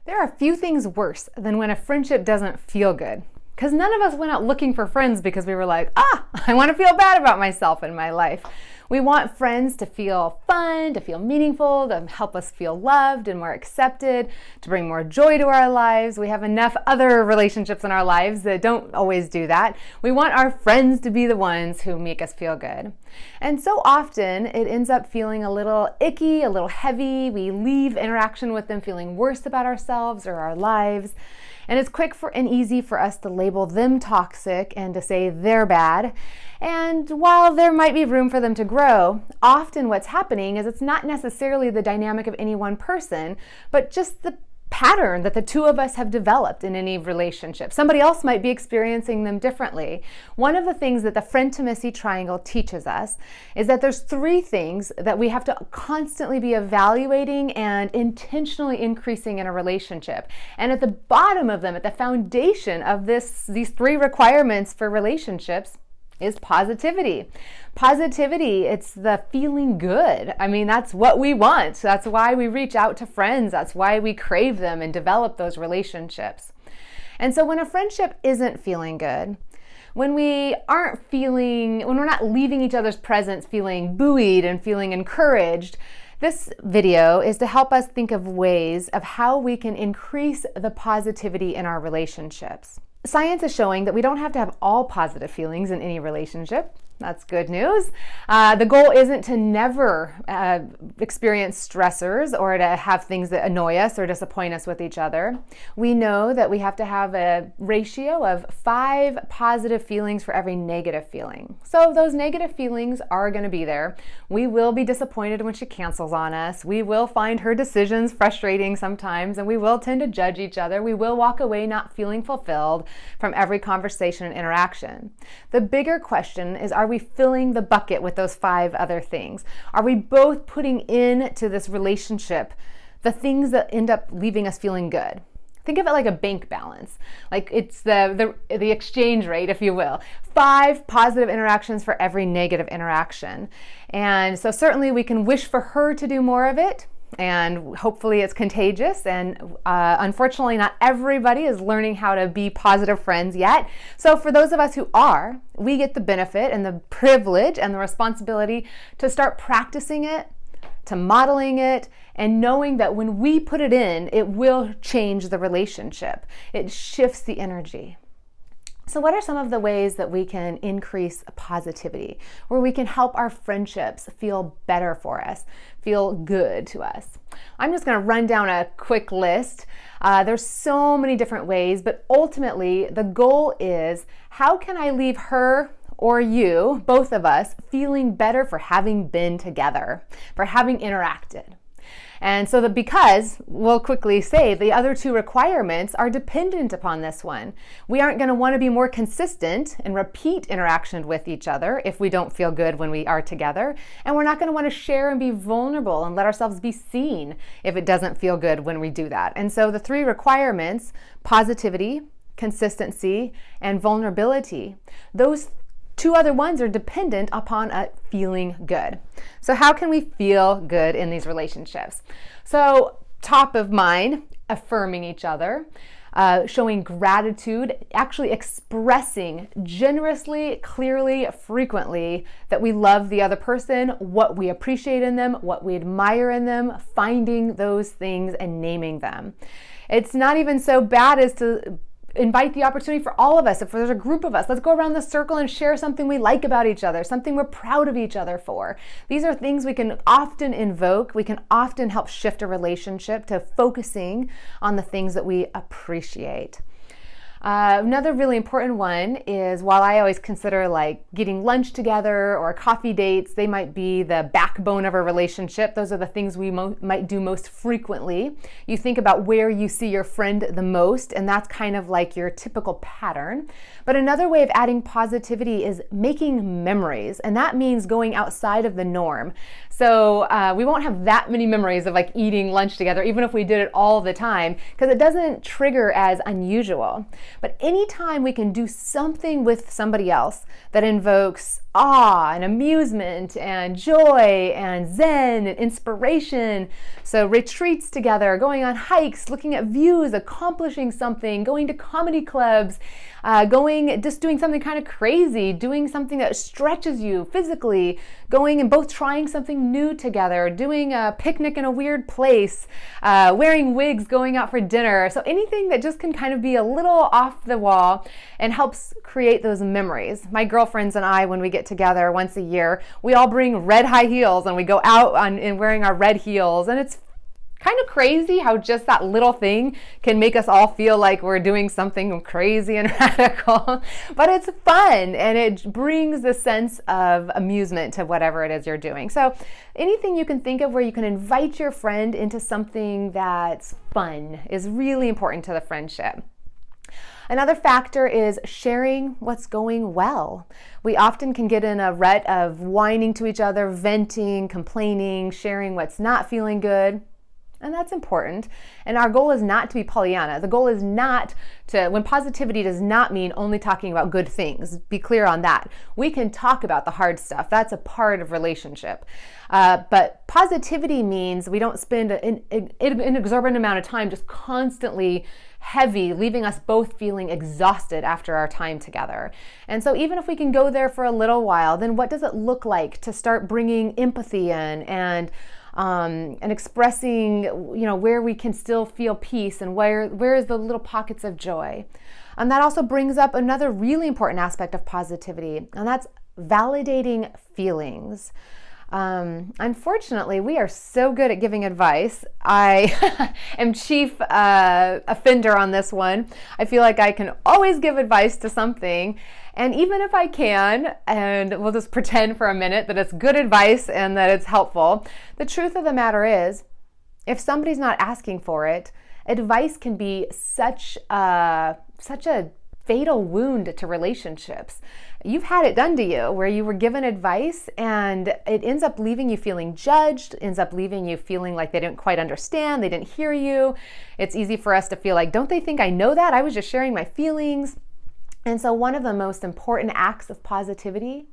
There are few things worse than when a friendship doesn't feel good. Because none of us went out looking for friends because we were like, I want to feel bad about myself in my life. We want friends to feel fun, to feel meaningful, to help us feel loved and more accepted, to bring more joy to our lives. We have enough other relationships in our lives that don't always do that. We want our friends to be the ones who make us feel good. And so often it ends up feeling a little icky, a little heavy. We leave interaction with them feeling worse about ourselves or our lives. And it's quick and easy for us to label them toxic and to say they're bad. And while there might be room for them to grow, often what's happening is it's not necessarily the dynamic of any one person, but just the pattern that the two of us have developed in any relationship. Somebody else might be experiencing them differently. One of the things that the friend-to-missy triangle teaches us is that there's 3 things that we have to constantly be evaluating and intentionally increasing in a relationship. And at the bottom of them, at the foundation of these 3 requirements for relationships, is positivity. Positivity, it's the feeling good. I mean, that's what we want. That's why we reach out to friends. That's why we crave them and develop those relationships. And so when a friendship isn't feeling good, when we're not leaving each other's presence feeling buoyed and feeling encouraged, this video is to help us think of ways of how we can increase the positivity in our relationships. Science is showing that we don't have to have all positive feelings in any relationship. That's good news. The goal isn't to never experience stressors or to have things that annoy us or disappoint us with each other. We know that we have to have a ratio of 5 positive feelings for every negative feeling. So those negative feelings are going to be there. We will be disappointed when she cancels on us. We will find her decisions frustrating sometimes, and we will tend to judge each other. We will walk away not feeling fulfilled from every conversation and interaction. The bigger question is, are we filling the bucket with those 5 other things? Are we both putting into this relationship the things that end up leaving us feeling good? Think of it like a bank balance. Like it's the exchange rate, if you will. 5 positive interactions for every negative interaction. And so certainly we can wish for her to do more of it, and hopefully it's contagious. And unfortunately, not everybody is learning how to be positive friends yet. So for those of us who are, we get the benefit and the privilege and the responsibility to start practicing it, to modeling it, and knowing that when we put it in, it will change the relationship. It shifts the energy. So what are some of the ways that we can increase positivity, where we can help our friendships feel better for us, feel good to us? I'm just going to run down a quick list. There's so many different ways, but ultimately the goal is, how can I leave her or you, both of us, feeling better for having been together, for having interacted? And so because we'll quickly say the other 2 requirements are dependent upon this one. We aren't going to want to be more consistent and repeat interaction with each other if we don't feel good when we are together. And we're not going to want to share and be vulnerable and let ourselves be seen if it doesn't feel good when we do that. And so the 3 requirements, positivity, consistency, and vulnerability, those 2 other ones are dependent upon feeling good. So how can we feel good in these relationships? So top of mind, affirming each other, showing gratitude, actually expressing generously, clearly, frequently that we love the other person, what we appreciate in them, what we admire in them, finding those things and naming them. It's not even so bad as to invite the opportunity for all of us. If there's a group of us, let's go around the circle and share something we like about each other, something we're proud of each other for. These are things we can often invoke. We can often help shift a relationship to focusing on the things that we appreciate. Another really important one is, while I always consider like getting lunch together or coffee dates, they might be the backbone of a relationship. Those are the things we might do most frequently. You think about where you see your friend the most, and that's kind of like your typical pattern. But another way of adding positivity is making memories, and that means going outside of the norm. So we won't have that many memories of like eating lunch together, even if we did it all the time, because it doesn't trigger as unusual. But anytime we can do something with somebody else that invokes awe and amusement and joy and zen and inspiration, so retreats together, going on hikes, looking at views, accomplishing something, going to comedy clubs, just doing something kind of crazy, doing something that stretches you physically, going and both trying something new together, doing a picnic in a weird place, wearing wigs, going out for dinner. So anything that just can kind of be a little off the wall and helps create those memories. My girlfriends and I, when we get together once a year, we all bring red high heels and we go out and wearing our red heels, and it's kind of crazy how just that little thing can make us all feel like we're doing something crazy and radical. But it's fun, and it brings a sense of amusement to whatever it is you're doing. So anything you can think of where you can invite your friend into something that's fun is really important to the friendship. Another factor is sharing what's going well. We often can get in a rut of whining to each other, venting, complaining, sharing what's not feeling good. And that's important. And our goal is not to be Pollyanna. The goal is not to, when positivity does not mean only talking about good things. Be clear on that. We can talk about the hard stuff. That's a part of relationship. But positivity means we don't spend an exorbitant amount of time just constantly heavy, leaving us both feeling exhausted after our time together. And so even if we can go there for a little while, then what does it look like to start bringing empathy in and expressing, where we can still feel peace and where is the little pockets of joy. And that also brings up another really important aspect of positivity, and that's validating feelings. Unfortunately, we are so good at giving advice. I am chief offender on this one. I feel like I can always give advice to something. And even if I can, and we'll just pretend for a minute that it's good advice and that it's helpful, the truth of the matter is, if somebody's not asking for it, advice can be such a fatal wound to relationships. You've had it done to you where you were given advice and it ends up leaving you feeling judged, ends up leaving you feeling like they didn't quite understand, they didn't hear you. It's easy for us to feel like, don't they think I know that? I was just sharing my feelings. And so one of the most important acts of positivity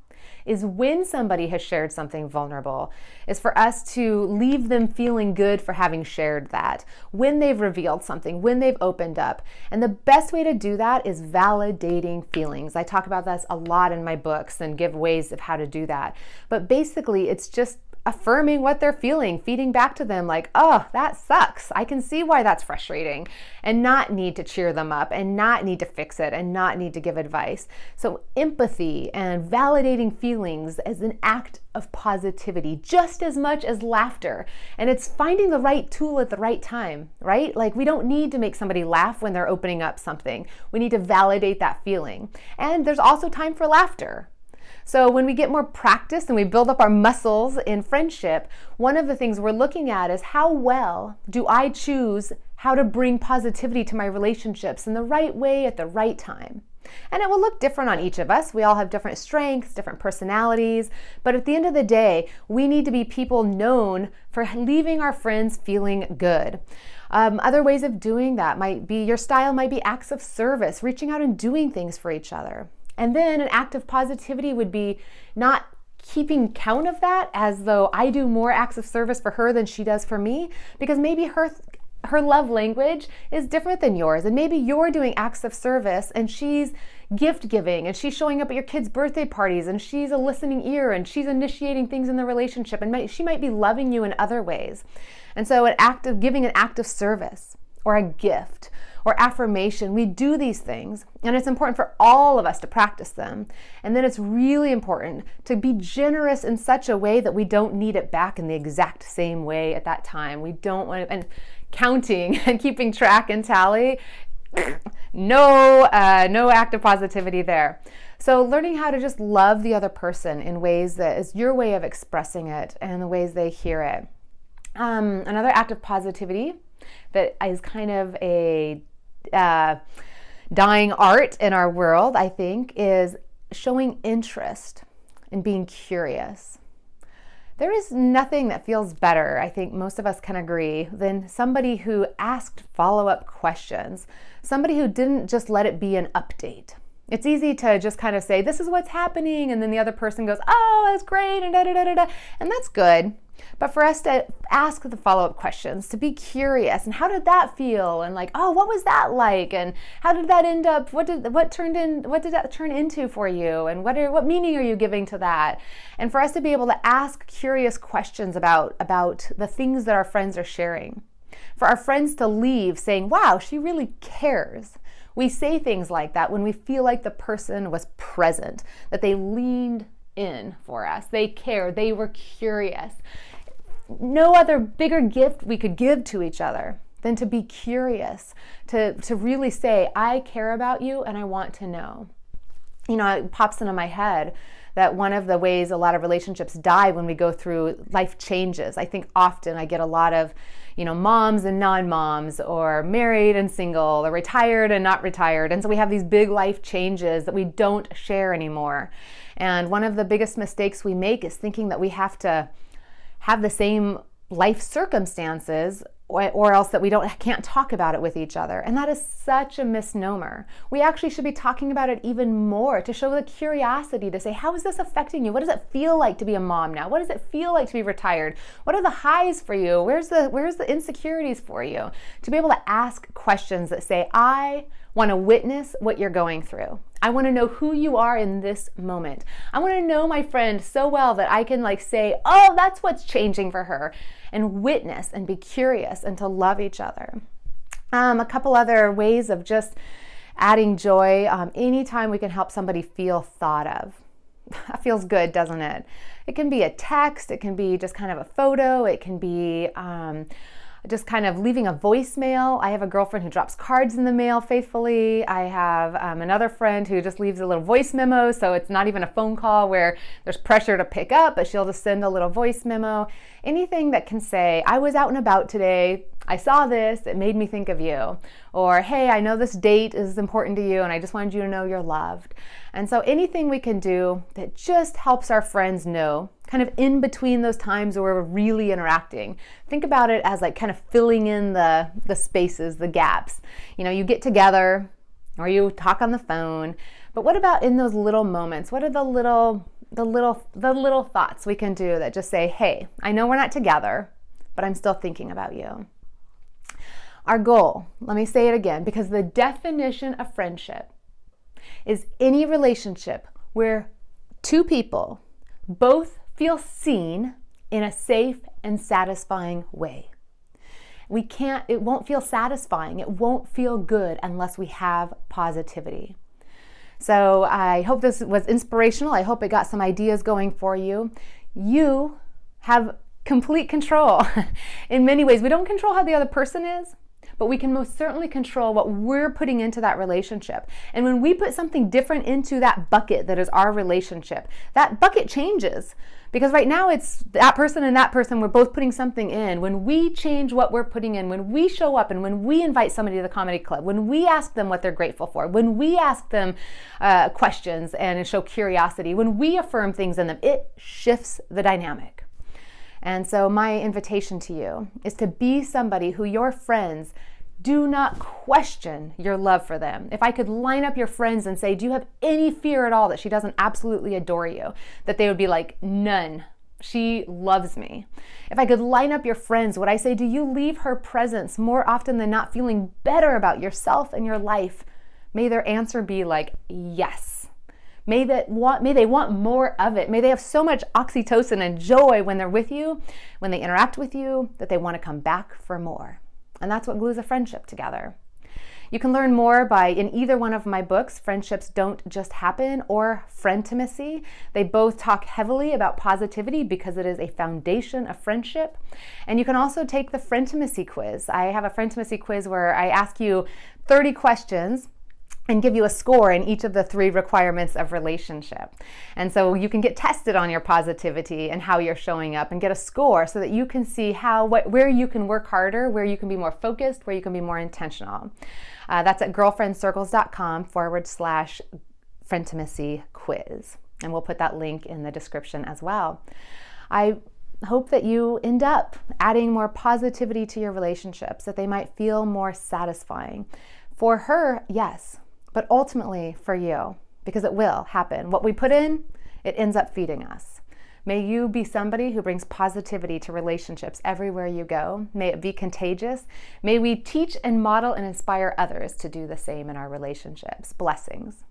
is when somebody has shared something vulnerable, is for us to leave them feeling good for having shared that, when they've revealed something, when they've opened up. And the best way to do that is validating feelings. I talk about this a lot in my books and give ways of how to do that. But basically, it's just affirming what they're feeling, feeding back to them like, oh, that sucks. I can see why that's frustrating, and not need to cheer them up and not need to fix it and not need to give advice. So empathy and validating feelings is an act of positivity just as much as laughter. And it's finding the right tool at the right time, right? Like we don't need to make somebody laugh when they're opening up something. We need to validate that feeling. And there's also time for laughter. So when we get more practice and we build up our muscles in friendship, one of the things we're looking at is how well do I choose how to bring positivity to my relationships in the right way at the right time. And it will look different on each of us. We all have different strengths, different personalities, but at the end of the day, we need to be people known for leaving our friends feeling good. Other ways of doing that might be, your style might be acts of service, reaching out and doing things for each other. And then an act of positivity would be not keeping count of that as though I do more acts of service for her than she does for me, because maybe her love language is different than yours. And maybe you're doing acts of service and she's gift giving and she's showing up at your kids' birthday parties and she's a listening ear and she's initiating things in the relationship, and she might be loving you in other ways. And so an act of giving, an act of service or a gift or affirmation, we do these things, and it's important for all of us to practice them. And then it's really important to be generous in such a way that we don't need it back in the exact same way at that time. We don't want to, and counting and keeping track and tally, no act of positivity there. So learning how to just love the other person in ways that is your way of expressing it and the ways they hear it. Another act of positivity that is kind of a dying art in our world, I think, is showing interest and being curious. There is nothing that feels better, I think most of us can agree, than somebody who asked follow-up questions, somebody who didn't just let it be an update. It's easy to just kind of say, this is what's happening, and then the other person goes, oh, that's great, and da-da-da-da-da, and that's good. But for us to ask the follow-up questions, to be curious, and how did that feel? And like, oh, what was that like? And how did that end up? What did that turn into for you? And what meaning are you giving to that? And for us to be able to ask curious questions about the things that our friends are sharing. For our friends to leave saying, wow, she really cares. We say things like that when we feel like the person was present, that they leaned in for us. They cared. They were curious. No other bigger gift we could give to each other than to be curious, to really say, I care about you and I want to know. You know, it pops into my head that one of the ways a lot of relationships die when we go through life changes. I think often I get a lot of, moms and non-moms, or married and single, or retired and not retired. And so we have these big life changes that we don't share anymore. And one of the biggest mistakes we make is thinking that we have to have the same life circumstances, or else that we can't talk about it with each other. And that is such a misnomer. We actually should be talking about it even more, to show the curiosity, to say, how is this affecting you? What does it feel like to be a mom now? What does it feel like to be retired? What are the highs for you? Where's the insecurities for you? To be able to ask questions that say, I want to witness what you're going through. I want to know who you are in this moment. I want to know my friend so well that I can say, oh, that's what's changing for her, and witness and be curious and to love each other. A couple other ways of just adding joy. Anytime we can help somebody feel thought of. That feels good, doesn't it? It can be a text. It can be just kind of a photo. It can be just kind of leaving a voicemail. I have a girlfriend who drops cards in the mail faithfully. I have another friend who just leaves a little voice memo, so it's not even a phone call where there's pressure to pick up, but she'll just send a little voice memo. Anything that can say, I was out and about today, I saw this, it made me think of you. Or, hey, I know this date is important to you and I just wanted you to know you're loved. And so anything we can do that just helps our friends know, kind of in between those times where we're really interacting. Think about it as kind of filling in the spaces, the gaps. You get together or you talk on the phone, but what about in those little moments? What are the little thoughts we can do that just say, hey, I know we're not together, but I'm still thinking about you. Our goal, let me say it again, because the definition of friendship is any relationship where two people both feel seen in a safe and satisfying way. It won't feel satisfying. It won't feel good unless we have positivity. So I hope this was inspirational. I hope it got some ideas going for you. You have complete control in many ways. We don't control how the other person is, but we can most certainly control what we're putting into that relationship. And when we put something different into that bucket that is our relationship, that bucket changes. Because right now it's that person and that person, we're both putting something in. When we change what we're putting in, when we show up and when we invite somebody to the comedy club, when we ask them what they're grateful for, when we ask them questions and show curiosity, when we affirm things in them, it shifts the dynamic. And so my invitation to you is to be somebody who your friends do not question your love for them. If I could line up your friends and say, do you have any fear at all that she doesn't absolutely adore you? That they would be like, none. She loves me. If I could line up your friends, would I say, do you leave her presence more often than not feeling better about yourself and your life? May their answer be like, yes. May they want more of it. May they have so much oxytocin and joy when they're with you, when they interact with you, that they want to come back for more. And that's what glues a friendship together. You can learn more in either one of my books, Friendships Don't Just Happen or Friendtimacy. They both talk heavily about positivity because it is a foundation of friendship. And you can also take the Friendtimacy quiz. I have a Friendtimacy quiz where I ask you 30 questions and give you a score in each of the 3 requirements of relationship. And so you can get tested on your positivity and how you're showing up and get a score so that you can see where you can work harder, where you can be more focused, where you can be more intentional. That's at girlfriendcircles.com/friendtimacy quiz. And we'll put that link in the description as well. I hope that you end up adding more positivity to your relationships, that they might feel more satisfying. For her, yes, but ultimately for you, because it will happen. What we put in, it ends up feeding us. May you be somebody who brings positivity to relationships everywhere you go. May it be contagious. May we teach and model and inspire others to do the same in our relationships. Blessings.